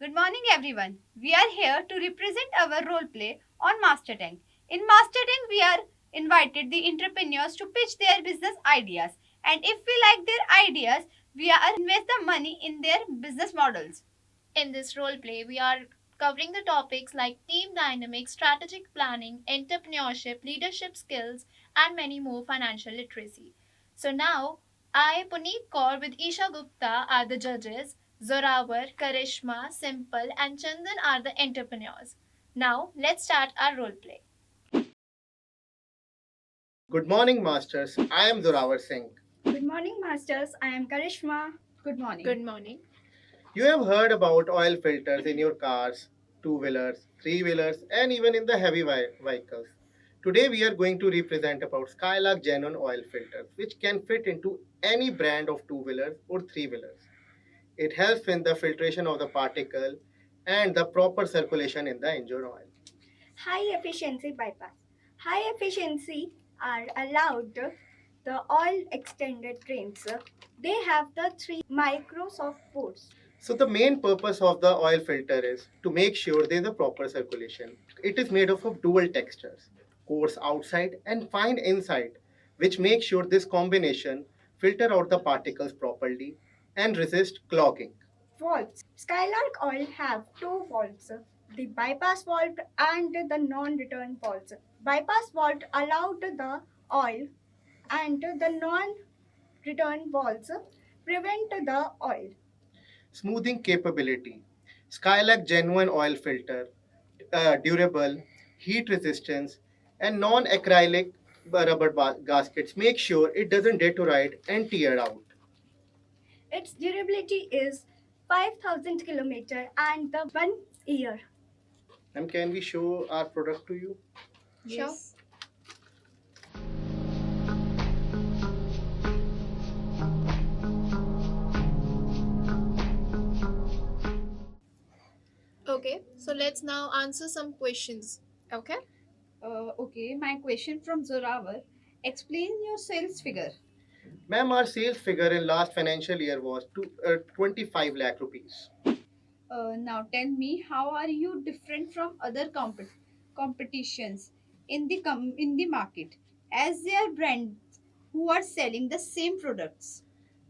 Good morning, everyone. We are here to represent our role play on Master Tank. In Master Tank, we are invited the entrepreneurs to pitch their business ideas, and if we like their ideas, we are invest the money in their business models. In this role play, we are covering the topics like team dynamics, strategic planning, entrepreneurship, leadership skills, and many more financial literacy. So now, I, Puneet Kaur, with Isha Gupta are the judges, Zorawar, Karishma, Simple, and Chandan are the entrepreneurs. Now, let's start our role play. Good morning, Masters. I am Zorawar Singh. Good morning, Masters. I am Karishma. Good morning. Good morning. You have heard about oil filters in your cars, two wheelers, three wheelers, and even in the heavy vehicles. Today, we are going to represent about Skylark Genuine Oil Filters, which can fit into any brand of two wheelers or three wheelers. It helps in the filtration of the particle and the proper circulation in the engine oil. High efficiency bypass. High efficiency are allowed the oil extended drains. They have the three Microsoft ports. So the main purpose of the oil filter is to make sure there is a proper circulation. It is made up of dual textures, coarse outside and fine inside, which make sure this combination filter out the particles properly and resist clogging. Valves. Skylark oil have two valves, the bypass valve and the non-return valves. Bypass valve allowed the oil and the non-return valves prevent the oil. Smoothing capability. Skylark genuine oil filter, durable, heat resistance, and non-acrylic rubber gaskets make sure it doesn't deteriorate and tear out. Its durability is 5,000 kilometer and the 1 year. And can we show our product to you? Yes. Okay, so let's now answer some questions. Okay. Okay, my question from Zorawar. Explain your sales figure. Ma'am, our sales figure in last financial year was 25 lakh rupees. Now tell me, how are you different from other competitions in the market, as they are brands who are selling the same products?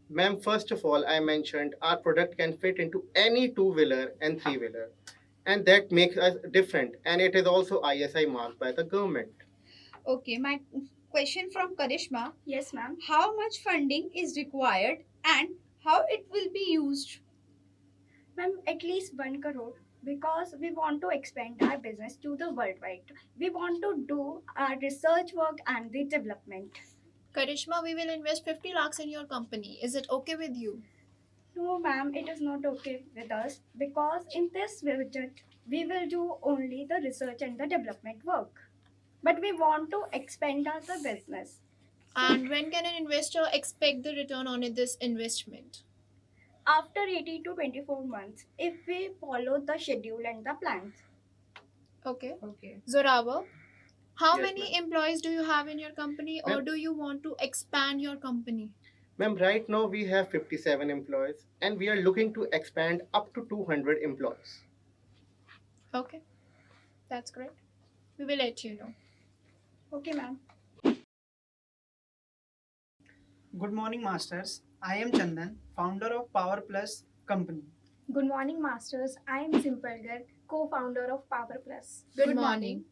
Ma'am, first of all, I mentioned our product can fit into any two-wheeler and three-wheeler. And that makes us different. And it is also ISI marked by the government. Okay, my question from Karishma. Yes, ma'am. How much funding is required and how it will be used? Ma'am, at least 1 crore because we want to expand our business to the worldwide. We want to do our research work and the development. Karishma, we will invest 50 lakhs in your company. Is it okay with you? No, ma'am, it is not okay with us because in this budget we will do only the research and the development work. But we want to expand our the business. And when can an investor expect the return on this investment? After 18 to 24 months, if we follow the schedule and the plans. Okay. Okay. Zorawa, how Yes, many ma'am. employees do you have in your company, or Ma'am. do you want to expand your company? Ma'am, right now we have 57 employees and we are looking to expand up to 200 employees. Okay, that's great. We will let you know. Okay, ma'am. Good morning, Masters. I am Chandan, founder of Power Plus Company. Good morning, Masters. I am Simplegar, co-founder of Power Plus. Good morning.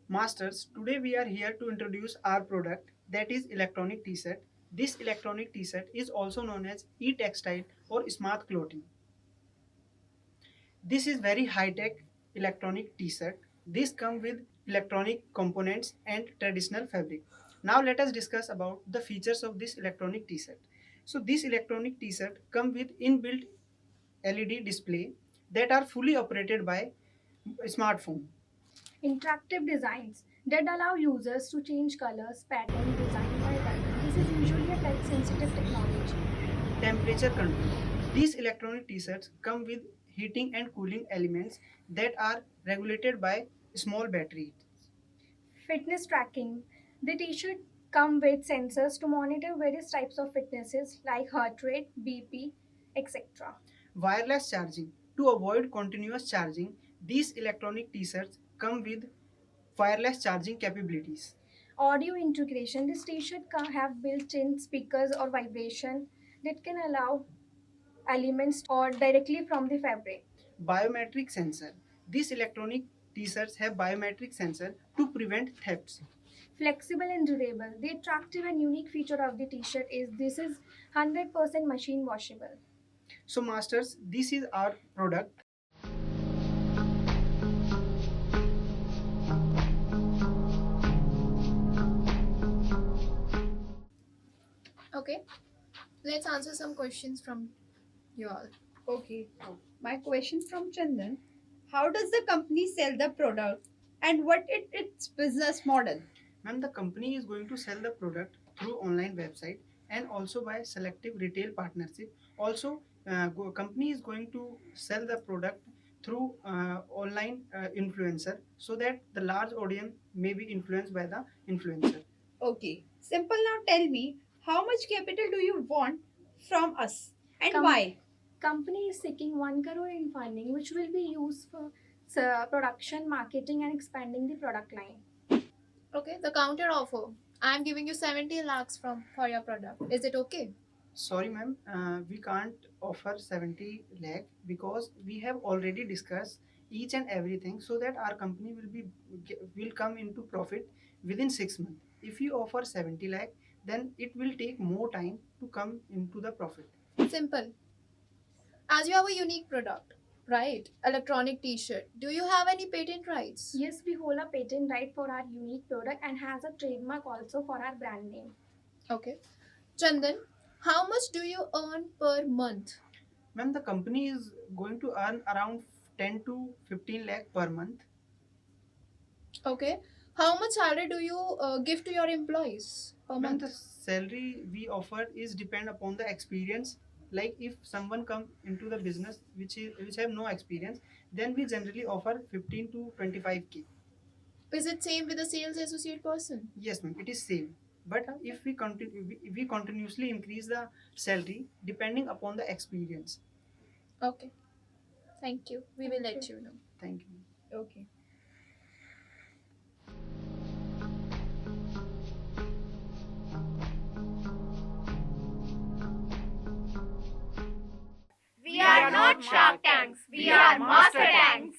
Masters, today we are here to introduce our product that is electronic t-shirt. This electronic t-shirt is also known as e-textile or smart clothing. This is very high-tech electronic t-shirt. This comes with electronic components and traditional fabric. Now let us discuss about the features of this electronic t-shirt. So this electronic t-shirt comes with inbuilt LED display that are fully operated by smartphone. Interactive designs that allow users to change colors, pattern, design by time. This is usually a touch-sensitive technology. Temperature control. These electronic t-shirts come with heating and cooling elements that are regulated by small batteries. Fitness tracking. The t-shirt come with sensors to monitor various types of fitnesses like heart rate, BP, etc. Wireless charging. To avoid continuous charging, these electronic t-shirts come with wireless charging capabilities. Audio integration. This t-shirt can have built-in speakers or vibration that can allow elements or directly from the fabric. Biometric sensor. These electronic t-shirts have biometric sensor to prevent thefts. Flexible and durable. The attractive and unique feature of the t-shirt is this is 100% machine washable. So masters, this is our product. Okay, let's answer some questions from you all. Okay, my question from Chandan: how does the company sell the product, and what is its business model? Ma'am, the company is going to sell the product through online website and also by selective retail partnership. Also, company is going to sell the product through online influencer so that the large audience may be influenced by the influencer. Okay, simple. Now tell me, how much capital do you want from us, and Com- why? Company is seeking 1 crore in funding which will be used for production, marketing and expanding the product line. Okay, the counter offer. I'm giving you 70 lakhs for your product. Is it okay? Sorry, ma'am, we can't offer 70 lakh because we have already discussed each and everything so that our company will come into profit within 6 months. If you offer 70 lakh, then it will take more time to come into the profit. Simple. As you have a unique product, right? Electronic t-shirt. Do you have any patent rights? Yes, we hold a patent right for our unique product and has a trademark also for our brand name. Okay. Chandan, how much do you earn per month? Ma'am, the company is going to earn around 10 to 15 lakh per month. Okay. How much salary do you give to your employees per Ma'am, month? the salary we offer is depend upon the experience. Like if someone come into the business which have no experience, then we generally offer 15 to 25k. Is it same with the sales associate person? Yes, ma'am, it is same. But if we continuously increase the salary depending upon the experience. Okay. Thank you. We will Thank let you know. Thank you. Okay. We are not Shark Tanks, we are Master Tanks.